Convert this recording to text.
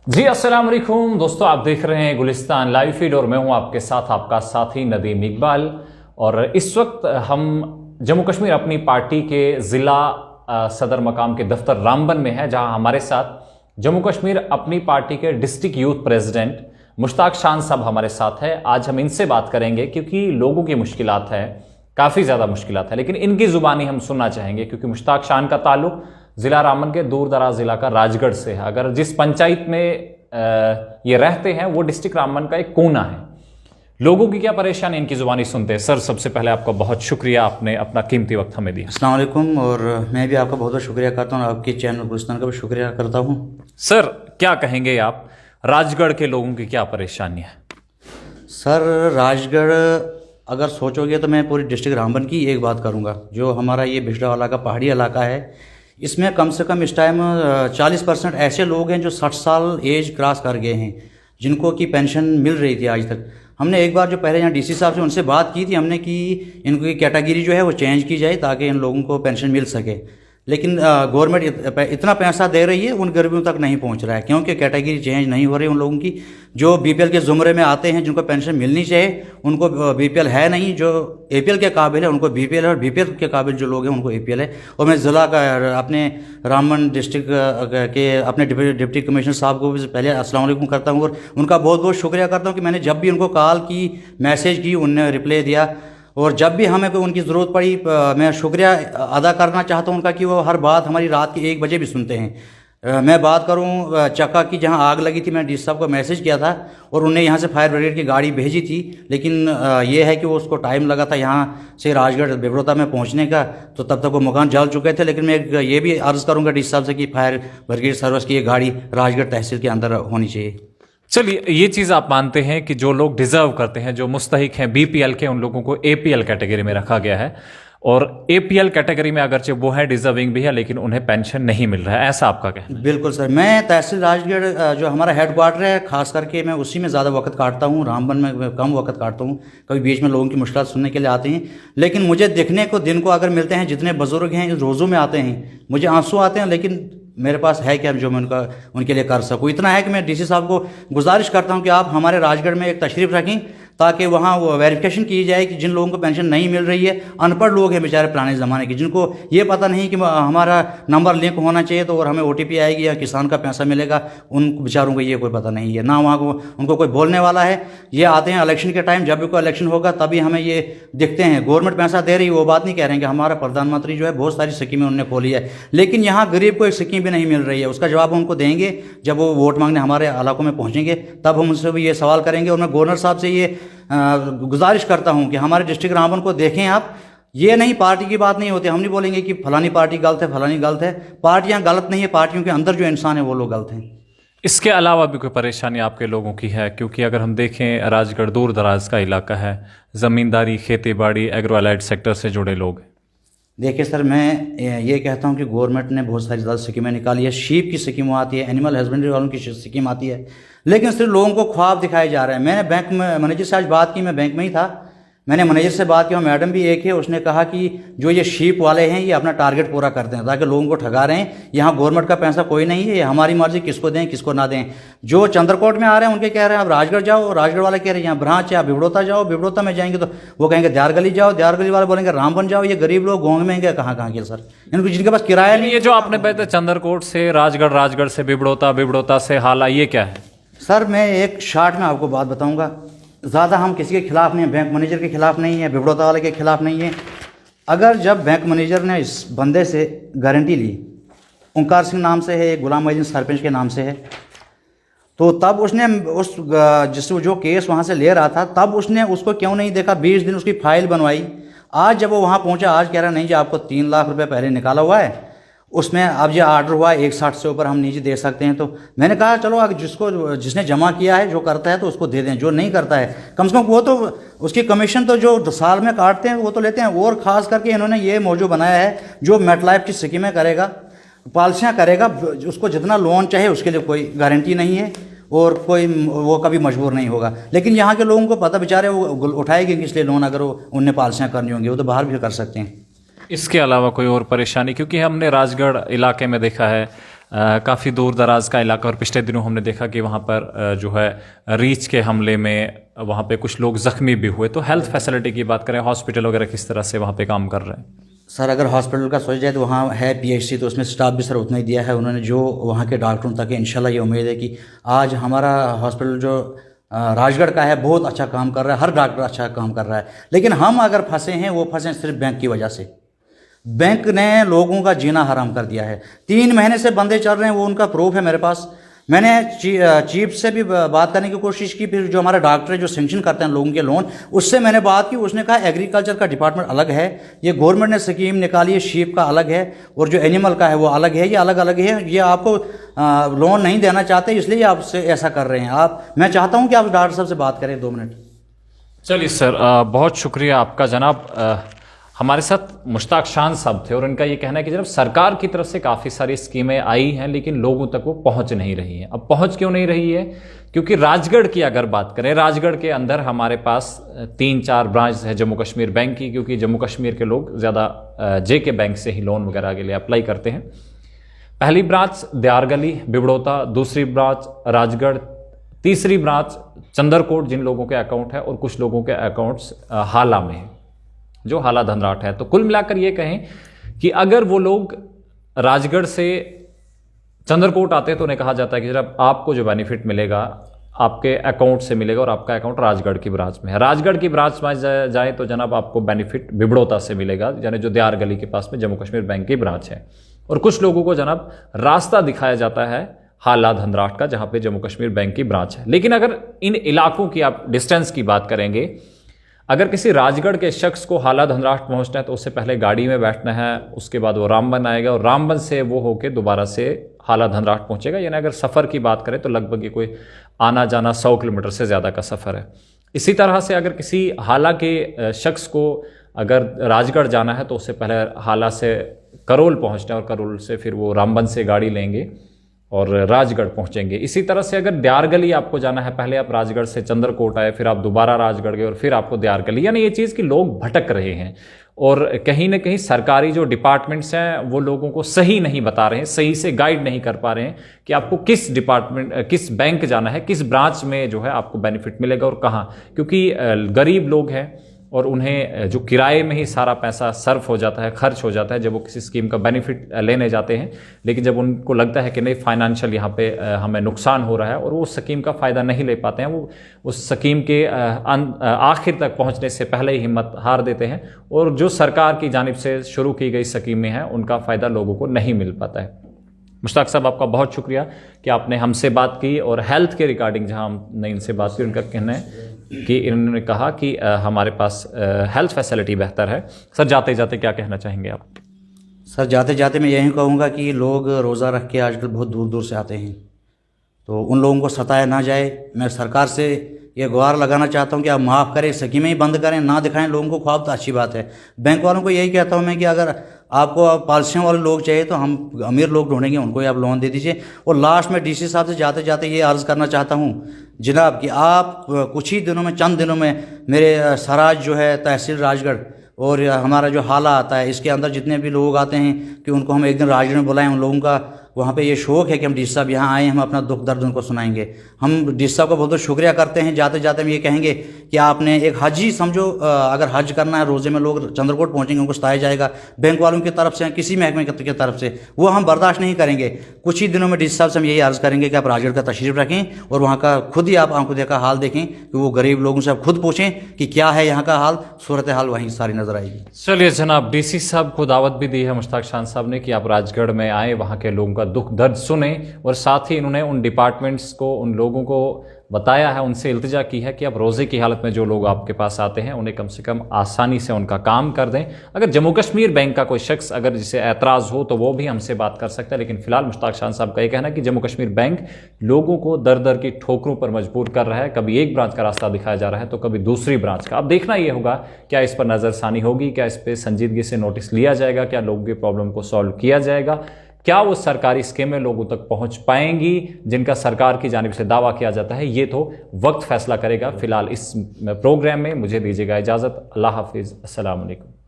जी अस्सलाम वालेकुम दोस्तों, आप देख रहे हैं गुलिस्तान लाइव फीड और मैं हूं आपके साथ आपका साथी नदीम इकबाल। और इस वक्त हम जम्मू कश्मीर अपनी पार्टी के ज़िला सदर मकाम के दफ्तर रामबन में है, जहां हमारे साथ जम्मू कश्मीर अपनी पार्टी के डिस्ट्रिक्ट यूथ प्रेसिडेंट मुश्ताक शान साहब हमारे साथ है। आज हम इनसे बात करेंगे क्योंकि लोगों की मुश्किलात है, काफ़ी ज़्यादा मुश्किलात है, लेकिन इनकी ज़ुबानी हम सुनना चाहेंगे क्योंकि मुश्ताक शान का ताल्लुक ज़िला रामबन के दूर दराज ज़िला का राजगढ़ से है। अगर जिस पंचायत में ये रहते हैं वो डिस्ट्रिक्ट रामबन का एक कोना है। लोगों की क्या परेशानी इनकी ज़ुबानी सुनते हैं। सर, सबसे पहले आपका बहुत शुक्रिया, आपने अपना कीमती वक्त हमें दिया। अस्सलाम वालेकुम। और मैं भी आपका बहुत बहुत शुक्रिया करता हूँ, आपके चैनल गुलिस्तान का भी शुक्रिया करता हूँ। सर, क्या कहेंगे आप, राजगढ़ के लोगों की क्या परेशानी है? सर, राजगढ़ अगर सोचोगे तो मैं पूरी डिस्ट्रिक्ट रामबन की एक बात करूँगा। जो हमारा ये बिजरावाला का पहाड़ी इलाका है, इसमें कम से कम इस टाइम 40% ऐसे लोग हैं जो 60 साल एज क्रॉस कर गए हैं, जिनको की पेंशन मिल रही थी आज तक। हमने एक बार जो पहले यहाँ डीसी साहब से उनसे बात की थी हमने कि इनकी कैटेगरी जो है वो चेंज की जाए ताकि इन लोगों को पेंशन मिल सके, लेकिन गवर्नमेंट इतना पैसा दे रही है उन गरीबों तक नहीं पहुंच रहा है, क्योंकि कैटेगरी चेंज नहीं हो रही उन लोगों की। जो बीपीएल के ज़ुमरे में आते हैं जिनको पेंशन मिलनी चाहिए उनको बीपीएल है नहीं, जो एपीएल के काबिल है उनको बीपीएल है, और बीपीएल के काबिल जो लोग हैं उनको एपीएल है। और मैं ज़िला का अपने रामबन डिस्ट्रिक्ट के अपने डिप्टी कमिश्नर साहब को भी पहले अस्सलाम वालेकुम करता हूँ और उनका बहुत बहुत शुक्रिया करता हूँ कि मैंने जब भी उनको कॉल की, मैसेज की, उनने रिप्लाई दिया। और जब भी हमें कोई उनकी ज़रूरत पड़ी, मैं शुक्रिया अदा करना चाहता हूं उनका कि वो हर बात हमारी रात के 1 बजे भी सुनते हैं। मैं बात करूं चक्का की, जहां आग लगी थी, मैंने डीसी साहब को मैसेज किया था और उन्हें यहां से फायर ब्रिगेड की गाड़ी भेजी थी, लेकिन ये है कि वो उसको टाइम लगा था यहां से राजगढ़ बिबड़ोता में पहुंचने का, तो तब तक वो मकान जल चुके थे। लेकिन मैं ये भी अर्ज़ करूँगा डीसी साहब से कि फायर ब्रिगेड सर्विस की ये गाड़ी राजगढ़ तहसील के अंदर होनी चाहिए। चलिए, ये चीज़ आप मानते हैं कि जो लोग डिजर्व करते हैं, जो मुस्तहिक हैं बीपीएल के, उन लोगों को एपीएल कैटेगरी में रखा गया है, और एपीएल कैटेगरी में अगरचे वो है डिजर्विंग भी है लेकिन उन्हें पेंशन नहीं मिल रहा है, ऐसा आपका कहना है? बिल्कुल सर, मैं तहसील राजगढ़ जो हमारा हेड क्वार्टर है, खास करके मैं उसी में ज़्यादा वक्त काटता हूँ। रामबन में कम वक्त काटता हूँ, कभी बीच में लोगों की मुश्किल सुनने के लिए आते हैं, लेकिन मुझे देखने को दिन को अगर मिलते हैं, जितने बुजुर्ग हैं रोज़ों में आते हैं, मुझे आंसू आते हैं, लेकिन मेरे पास है क्या जो मैं उनके लिए कर सकूँ। इतना है कि मैं डीसी साहब को गुजारिश करता हूँ कि आप हमारे राजगढ़ में एक तशरीफ़ रखें ताकि वहाँ वो वेरिफिकेशन की जाए कि जिन लोगों को पेंशन नहीं मिल रही है, अनपढ़ लोग हैं बेचारे पुराने ज़माने के, जिनको ये पता नहीं कि हमारा नंबर लिंक होना चाहिए तो और हमें ओटीपी आएगी या किसान का पैसा मिलेगा, उन बेचारों को ये कोई पता नहीं है, ना वहाँ को उनको कोई बोलने वाला है। ये आते हैं इलेक्शन के टाइम, जब भी कोई इलेक्शन होगा तभी हमें ये दिखते हैं। गवर्नमेंट पैसा दे रही है, वो बात नहीं कह रहे हैं कि हमारा प्रधानमंत्री जो है बहुत सारी स्कीमें उन्होंने खोली है, लेकिन यहाँ गरीब को एक स्कीम भी नहीं मिल रही है। उसका जवाब हम उनको देंगे जब वो वोट मांगने हमारे इलाकों में पहुँचेंगे, तब हम उनसे भी ये सवाल करेंगे। और मैं गवर्नर साहब से ये गुजारिश करता हूं कि हमारे डिस्ट्रिक्ट रामबन को देखें आप। ये नहीं, पार्टी की बात नहीं होती, हम नहीं बोलेंगे कि फलानी पार्टी गलत है, फलानी गलत है। पार्टियां गलत नहीं है, पार्टियों के अंदर जो इंसान है वो लोग गलत हैं। इसके अलावा भी कोई परेशानी आपके लोगों की है? क्योंकि अगर हम देखें, राजगढ़ दूर दराज का इलाका है, ज़मींदारी, खेती बाड़ी, एग्रो अलाइड सेक्टर से जुड़े लोग हैं। देखिए सर, मैं ये कहता हूं कि गवर्नमेंट ने बहुत सारी ज़्यादा स्कीमें निकाली है। शीप की स्कीम आती है, एनिमल हस्बेंड्री वालों की स्कीम आती है, लेकिन सिर्फ लोगों को ख्वाब दिखाए जा रहे हैं। मैंने बैंक में मैनेजर से आज बात की, मैं बैंक में ही था, मैंने मैनेजर से बात की, मैडम भी एक है, उसने कहा कि जो ये शीप वाले हैं ये अपना टारगेट पूरा करते हैं ताकि लोगों को ठगा रहे हैं। यहाँ गवर्नमेंट का पैसा कोई नहीं है, ये हमारी मर्जी किसको दें किसको ना दें। जो चंद्रकोट में आ रहे हैं उनके कह रहे हैं आप राजगढ़ जाओ, राजगढ़ वाले कह रहे हैं यहाँ ब्रांच या बिबड़ोता जाओ, बिबड़ोता में जाएंगे तो वो कहेंगे द्यारगली जाओ, द्यारगली वाले बोलेंगे रामबन जाओ। ये गरीब लोग गाँव में गए कहाँ के सर, इनको जिनके पास किराया नहीं। ये जो आपने बताया चंद्रकोट से राजगढ़, राजगढ़ से बिबड़ोता, बिबड़ोता से हाला, ये क्या है? सर, मैं एक शार्ट में आपको बात बताऊंगा। ज़्यादा हम किसी के खिलाफ़ नहीं है, बैंक मैनेजर के खिलाफ़ नहीं है, बिबड़ोता वाले के खिलाफ़ नहीं है। अगर जब बैंक मैनेजर ने इस बंदे से गारंटी ली, ओंकार सिंह नाम से है, गुलाम मोहिद्दीन सरपंच के नाम से है, तो तब उसने उस जो केस वहाँ से ले रहा था, तब उसने उसको क्यों नहीं देखा? 20 दिन उसकी फाइल बनवाई। आज जब वो वहाँ पहुँचा, आज कह रहा नहीं जी आपको 3 लाख रुपये पहले निकाला हुआ है, उसमें अब ये ऑर्डर हुआ 160 से ऊपर हम नीचे दे सकते हैं। तो मैंने कहा चलो अगर जिसने जमा किया है, जो करता है तो उसको दे दें, जो नहीं करता है कम से कम वो तो उसकी कमीशन तो जो साल में काटते हैं वो तो लेते हैं। और ख़ास करके इन्होंने ये मौजू बनाया है, जो मेटलाइफ की स्कीमें करेगा, पॉलिसियाँ करेगा, उसको जितना लोन चाहे उसके लिए कोई गारंटी नहीं है और कोई वो कभी मजबूर नहीं होगा। लेकिन यहाँ के लोगों को पता, बेचारे वो उठाएंगे कि इसलिए लोन, अगर उनने पॉलिसियाँ करनी होंगी वो तो बाहर भी कर सकते हैं। इसके अलावा कोई और परेशानी? क्योंकि हमने राजगढ़ इलाके में देखा है काफ़ी दूर दराज का इलाका और पिछले दिनों हमने देखा कि वहाँ पर जो है रीछ के हमले में वहाँ पे कुछ लोग ज़ख्मी भी हुए। तो हेल्थ फैसिलिटी की बात करें, हॉस्पिटल वगैरह किस तरह से वहाँ पे काम कर रहे हैं? सर अगर हॉस्पिटल का सोचा जाए तो वहाँ है PHC, तो उसमें स्टाफ भी सर उतना ही दिया है उन्होंने जो वहाँ के डॉक्टरों तक। इंशाल्लाह ये उम्मीद है कि आज हमारा हॉस्पिटल जो राजगढ़ का है बहुत अच्छा काम कर रहा है, हर डॉक्टर अच्छा काम कर रहा है। लेकिन हम अगर फंसे हैं वो फंसे सिर्फ बैंक की वजह से। बैंक ने लोगों का जीना हराम कर दिया है। 3 महीने से बंदे चल रहे हैं, वो उनका प्रूफ है मेरे पास। मैंने चीफ से भी बात करने की कोशिश की, फिर जो हमारे डॉक्टर है जो सेंक्शन करते हैं लोगों के लोन, उससे मैंने बात की। उसने कहा एग्रीकल्चर का डिपार्टमेंट अलग है, ये गवर्नमेंट ने स्कीम निकाली है, शीप का अलग है और जो एनिमल का है वो अलग है, ये अलग अलग है। ये आपको लोन नहीं देना चाहते इसलिए आपसे ऐसा कर रहे हैं। मैं चाहता हूँ कि आप डॉक्टर साहब से बात करें 2 मिनट। चलिए सर, बहुत शुक्रिया आपका जनाब। हमारे साथ मुश्ताक शान साहब थे और इनका ये कहना है कि जनाब सरकार की तरफ से काफ़ी सारी स्कीमें आई हैं लेकिन लोगों तक वो पहुंच नहीं रही हैं। अब पहुंच क्यों नहीं रही है? क्योंकि राजगढ़ की अगर बात करें, राजगढ़ के अंदर हमारे पास 3-4 ब्रांच है जम्मू कश्मीर बैंक की, क्योंकि जम्मू कश्मीर के लोग ज़्यादा JK बैंक से ही लोन वगैरह के लिए अप्लाई करते हैं। पहली ब्रांच दयारगली बिबड़ोता, दूसरी ब्रांच राजगढ़, तीसरी ब्रांच चंदरकोट जिन लोगों के अकाउंट है, और कुछ लोगों के अकाउंट्स हाला में है जो हाला धनराट है। तो कुल मिलाकर ये कहें कि अगर वो लोग राजगढ़ से चंद्रकोट आते हैं तो उन्हें कहा जाता है कि जब आपको जो बेनिफिट मिलेगा आपके अकाउंट से मिलेगा और आपका अकाउंट राजगढ़ की ब्रांच में है। राजगढ़ की ब्रांच में जाए तो जनाब आपको बेनिफिट बिबड़ोता से मिलेगा, यानी जो दयार गली के पास में जम्मू कश्मीर बैंक की ब्रांच है। और कुछ लोगों को जनाब रास्ता दिखाया जाता है हाला धनराट का, जहाँ पे जम्मू कश्मीर बैंक की ब्रांच है। लेकिन अगर इन इलाकों की आप डिस्टेंस की बात करेंगे, अगर किसी राजगढ़ के शख्स को हाला धनराट पहुंचना है तो उससे पहले गाड़ी में बैठना है, उसके बाद वो रामबन आएगा और रामबन से वो होके दोबारा से हाला धनराट पहुंचेगा। यानी अगर सफ़र की बात करें तो लगभग ये कोई आना जाना 100 किलोमीटर से ज़्यादा का सफ़र है। इसी तरह से अगर किसी हाला के शख्स को अगर राजगढ़ जाना है तो उससे पहले हाला से करोल पहुँचना है और करोल से फिर वो रामबन से गाड़ी लेंगे और राजगढ़ पहुंचेंगे। इसी तरह से अगर दयारगली आपको जाना है, पहले आप राजगढ़ से चंद्रकोट आए, फिर आप दोबारा राजगढ़ गए और फिर आपको दयारगली, यानी ये चीज़ कि लोग भटक रहे हैं और कहीं ना कहीं सरकारी जो डिपार्टमेंट्स हैं वो लोगों को सही नहीं बता रहे हैं, सही से गाइड नहीं कर पा रहे हैं कि आपको किस डिपार्टमेंट, किस बैंक जाना है, किस ब्रांच में जो है आपको बेनिफिट मिलेगा और कहाँ। क्योंकि गरीब लोग हैं और उन्हें जो किराए में ही सारा पैसा सर्फ हो जाता है, खर्च हो जाता है जब वो किसी स्कीम का बेनिफिट लेने जाते हैं। लेकिन जब उनको लगता है कि नहीं फाइनेंशियल यहाँ पे हमें नुकसान हो रहा है और वो उस स्कीम का फ़ायदा नहीं ले पाते हैं, वो उस स्कीम के आखिर तक पहुँचने से पहले ही हिम्मत हार देते हैं और जो सरकार की जानिब से शुरू की गई स्कीमें हैं उनका फ़ायदा लोगों को नहीं मिल पाता है। मुश्ताक साहब, आपका बहुत शुक्रिया कि आपने हमसे बात की और हेल्थ के रिगार्डिंग जहाँ हमने इनसे बात की, उनका कहना है कि इन्होंने कहा कि हमारे पास हेल्थ फैसिलिटी बेहतर है। सर जाते जाते क्या कहना चाहेंगे आप? सर जाते जाते मैं यही कहूँगा कि लोग रोज़ा रख के आजकल बहुत दूर दूर से आते हैं, तो उन लोगों को सताया ना जाए। मैं सरकार से ये गुहार लगाना चाहता हूँ कि आप माफ़ करें, स्कीमें ही बंद करें, ना दिखाएं लोगों को ख्वाब, तो अच्छी बात है। बैंक वालों को यही कहता हूँ मैं कि अगर आपको पॉलिसियों वाले लोग चाहिए तो हम अमीर लोग ढूंढेंगे, उनको ही आप लोन दे दीजिए। और लास्ट में DC साहब से जाते जाते ये अर्ज़ करना चाहता हूँ जनाब कि आप कुछ ही दिनों में, चंद दिनों में मेरे सराज जो है तहसील राजगढ़ और हमारा जो हाला आता है इसके अंदर जितने भी लोग आते हैं कि उनको हम एक दिन राजगढ़ में बुलाएं, उन लोगों का वहाँ पे ये शौक़ है कि हम DC साहब यहाँ आए, हम अपना दुख दर्द उनको सुनाएंगे। हम DC साहब का बहुत बहुत शुक्रिया करते हैं। जाते जाते हम ये कहेंगे कि आपने एक हज ही समझो, अगर हज करना है रोज़े में लोग चंद्रकोट पहुँचेंगे, उनको सताया जाएगा बैंक वालों की तरफ से, किसी महकमे की तरफ से, वो हम बर्दाश्त नहीं करेंगे। कुछ ही दिनों में DC साहब से हम यही अर्ज़ करेंगे कि आप राजगढ़ का तशरीफ़ रखें और वहाँ का खुद ही आप आंखों देखा हाल देखें कि वो गरीब लोगों से आप खुद पूछें कि क्या है यहाँ का हाल, सूरत हाल वहीं सारी नज़र आएगी। चलिए जनाब, DC साहब को दावत भी दी है मुश्ताक शान साहब ने कि आप राजगढ़ में आए, वहाँ के लोगों का दुख दर्द सुने और साथ ही इन्होंने उन डिपार्टमेंट्स को, उन लोगों को बताया है, उनसे इल्तिजा की है कि अब रोज़े की हालत में जो लोग आपके पास आते हैं उन्हें कम से कम आसानी से उनका काम कर दें। अगर जम्मू कश्मीर बैंक का कोई शख्स अगर जिसे एतराज़ हो तो वो भी हमसे बात कर सकता है। लेकिन फिलहाल मुश्ताक शान साहब का ये कहना है कि जम्मू कश्मीर बैंक लोगों को दर दर की ठोकरों पर मजबूर कर रहा है। कभी एक ब्रांच का रास्ता दिखाया जा रहा है तो कभी दूसरी ब्रांच का। अब देखना ये होगा क्या इस पर नज़रसानी होगी, क्या इस पर संजीदगी से नोटिस लिया जाएगा, क्या लोगों की प्रॉब्लम को सॉल्व किया जाएगा, क्या वो सरकारी स्कीमें लोगों तक पहुंच पाएंगी जिनका सरकार की जानिब से दावा किया जाता है। ये तो वक्त फैसला करेगा। फिलहाल इस प्रोग्राम में मुझे दीजिएगा इजाज़त। अल्लाह हाफिज़, अस्सलाम वालेकुम।